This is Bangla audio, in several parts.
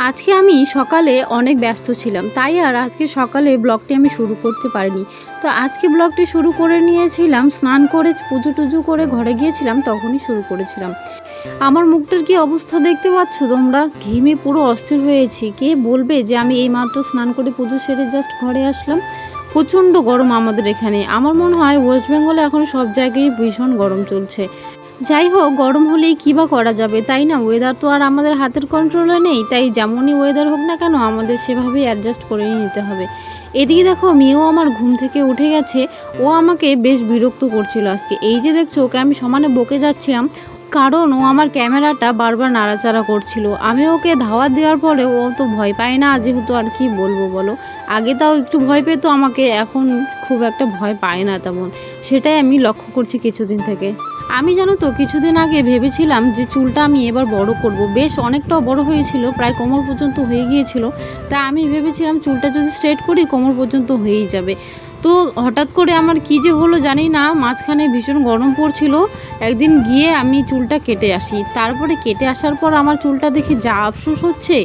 আজকে আমি সকালে অনেক ব্যস্ত ছিলাম, তাই আর আজকে সকালে ব্লগটি আমি শুরু করতে পারিনি। তো আজকে ব্লগটি শুরু করে নিয়েছিলাম স্নান করে, পুজো টুজো করে ঘরে গিয়েছিলাম, তখনই শুরু করেছিলাম। আমার মুখটার কি অবস্থা দেখতে পাচ্ছ তোমরা? ঘেমে পুরো অস্থির হয়েছি। কে বলবে যে আমি এইমাত্র স্নান করে পুজো সেরে জাস্ট ঘরে আসলাম। প্রচণ্ড গরম আমাদের এখানে। আমার মনে হয় ওয়েস্ট বেঙ্গলে এখন সব জায়গায় ভীষণ গরম চলছে। যাই হোক, গরম হলেই কী বা করা যাবে, তাই না? ওয়েদার তো আর আমাদের হাতের কন্ট্রোলে নেই, তাই যেমনই ওয়েদার হোক না কেন আমাদের সেভাবেই অ্যাডজাস্ট করে নিতে হবে। এদিকে দেখো, মেয়েও আমার ঘুম থেকে উঠে গেছে। ও আমাকে বেশ বিরক্ত করছিল আজকে। এই যে দেখছো, ওকে আমি সমানে বকে যাচ্ছিলাম, কারণ ও আমার ক্যামেরাটা বারবার নাড়াচাড়া করছিল। আমি ওকে ধাওয়া দেওয়ার পরে ও তো ভয় পায় না, যেহেতু আর কি বলবো বলো। আগে তাও একটু ভয় পেতো আমাকে, এখন খুব একটা ভয় পায় না তেমন। সেটাই আমি লক্ষ্য করছি কিছুদিন থেকে। আমি জানো তো, কিছুদিন আগে ভেবেছিলাম যে চুলটা আমি এবার বড় করব। বেশ অনেকটাও বড় হয়েছিল, প্রায় কোমর পর্যন্ত হয়ে গিয়েছিল। তা আমি ভেবেছিলাম চুলটা যদি স্ট্রেট করি কোমর পর্যন্ত হয়েই যাবে। তো হঠাৎ করে আমার কী যে হলো জানি না, মাঝখানে ভীষণ গরম পড়ছিল। একদিন গিয়ে আমি চুলটা কেটে আসি। তারপরে কেটে আসার পর আমার চুলটা দেখে যা আফসোস হচ্ছে,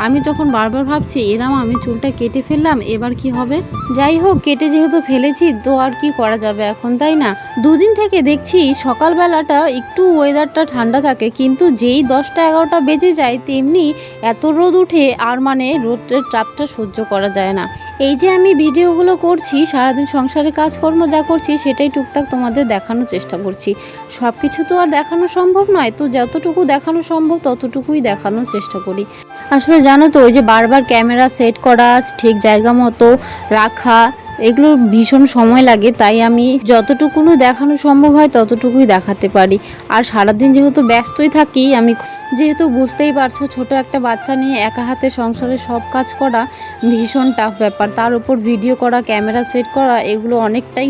আমি তখন বারবার ভাবছি এরম আমি চুলটা কেটে ফেললাম, এবার কি হবে। যাই হোক, কেটে যেহেতু ফেলেছি তো আর কি করা যাবে এখন, তাই না? দুদিন থেকে দেখছি সকালবেলাটা একটু ওয়েদারটা ঠান্ডা থাকে, কিন্তু যেই 10টা-11টা বেজে যায় তেমনি এত রোদ উঠে, আর মানে রোদের তাপটা সহ্য করা যায় না। এই যে আমি ভিডিওগুলো করছি, সারাদিন সংসারের কাজকর্ম যা করছি সেটাই টুকটাক তোমাদের দেখানোর চেষ্টা করছি। সব কিছু তো আর দেখানো সম্ভব নয়, তো যতটুকু দেখানো সম্ভব ততটুকুই দেখানোর চেষ্টা করি। আসলে জানো তো, ওই যে বারবার ক্যামেরা সেট করা, ঠিক জায়গা মতো রাখা, এগুলো ভীষণ সময় লাগে, তাই আমি যতটুকুনো দেখানো সম্ভব হয় ততটুকুই দেখাতে পারি। আর সারাদিন যেহেতু ব্যস্তই থাকি আমি, যেহেতু বুঝতেই পারছো ছোট একটা বাচ্চা নিয়ে একা হাতে সংসারে সব কাজ করা ভীষণ টাফ ব্যাপার। তার উপর ভিডিও করা, ক্যামেরা সেট করা, এগুলো অনেকটাই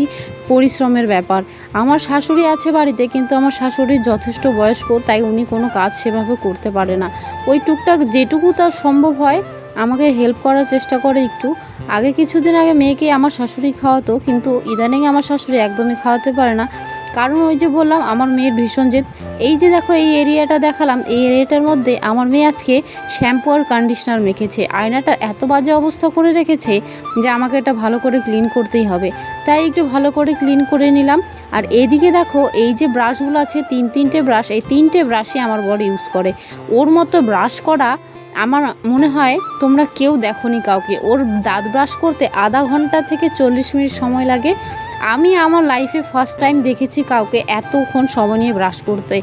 পরিশ্রমের ব্যাপার। আমার শাশুড়ি আছে বাড়িতে, কিন্তু আমার শাশুড়ির যথেষ্ট বয়স্ক, তাই উনি কোনো কাজ সেভাবে করতে পারে না। ওই টুকটাক যেটুকু তার সম্ভব হয় আমাকে হেল্প করার চেষ্টা করে একটু। আগে কিছুদিন আগে মেয়েকে আমার শাশুড়ি খাওয়াতো, কিন্তু ইদানিং আমার শাশুড়ি একদমই খাওয়াতে পারে না। কারণ ওই যে বললাম, আমার মেয়ের ভীষণ জেদ। এই যে দেখো, এই এরিয়াটা দেখালাম, এই এরিয়াটার মধ্যে আমার মেয়ে আজকে শ্যাম্পু আর কন্ডিশনার মেখেছে। আয়নাটা এত বাজে অবস্থা করে রেখেছে যে আমাকে এটা ভালো করে ক্লিন করতেই হবে, তাই একটু ভালো করে ক্লিন করে নিলাম। আর এইদিকে দেখো, এই যে ব্রাশগুলো আছে, তিনটে ব্রাশ, এই 3টে ব্রাশই আমার বড় ইউজ করে। ওর মতো ব্রাশ করা আমার মনে হয় তোমরা কেউ দেখোনি কাউকে। ওর দাঁত ব্রাশ করতে আধা ঘন্টা থেকে 40 মিনিট সময় লাগে। আমি আমার লাইফে ফার্স্ট টাইম দেখেছি কাউকে এতক্ষণ সময় নিয়ে ব্রাশ করতে।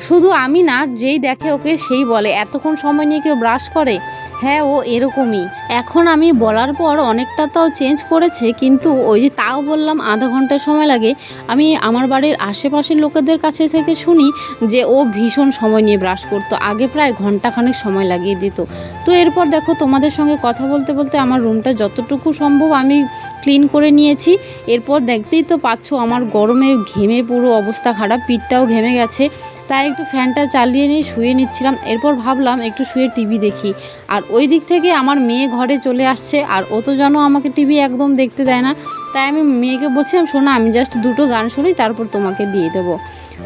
শুধু আমি না, যেই দেখে ওকে সেই বলে এতক্ষণ সময় নিয়ে কেউ ব্রাশ করে। হ্যাঁ, ও এরকমই। এখন আমি বলার পর অনেকটা তাও চেঞ্জ করেছে, কিন্তু ওই যে তাও বললাম আধা ঘন্টা সময় লাগে। আমি আমার বাড়ির আশেপাশের লোকেদের কাছে থেকে শুনি যে ও ভীষণ সময় নিয়ে ব্রাশ করতো, আগে প্রায় ঘন্টাখানেক সময় লাগিয়ে দিত। তো এরপর দেখো, তোমাদের সঙ্গে কথা বলতে বলতে আমার রুমটা যতটুকু সম্ভব আমি ক্লিন করে নিয়েছি। এরপর দেখতেই তো পাচ্ছ আমার গরমে ঘেমে পুরো অবস্থা খারাপ, পিঠটাও ঘেমে গেছে। তাই একটু ফ্যানটা চালিয়ে নিয়ে শুয়ে নিচ্ছিলাম। এরপর ভাবলাম একটু শুয়ে টিভি দেখি। আর ওই দিক থেকে আমার মেয়ে ঘরে চলে আসছে, আর ও তো জানো আমাকে টিভি একদম দেখতে দেয় না। তাই আমি মেয়েকে বলছিলাম, শোনা, আমি জাস্ট 2টো গান শুনি, তারপর তোমাকে দিয়ে দেবো।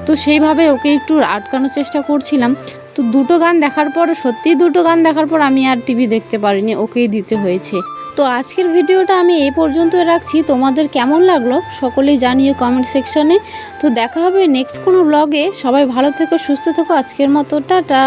তো সেইভাবে ওকে একটু আটকানোর চেষ্টা করছিলাম। তো 2টো গান দেখার পর, সত্যিই 2টো গান দেখার পর আমি আর টিভি দেখতে পারিনি, ওকেই দিতে হয়েছে। তো আজকের ভিডিওটা আমি এই পর্যন্ত রাখছি। তোমাদের কেমন লাগলো সকলেই জানিও কমেন্ট সেকশনে। তো দেখা হবে নেক্সট কোনো ব্লগে। সবাই ভালো থেকো, সুস্থ থেকো। আজকের মতো টাটা।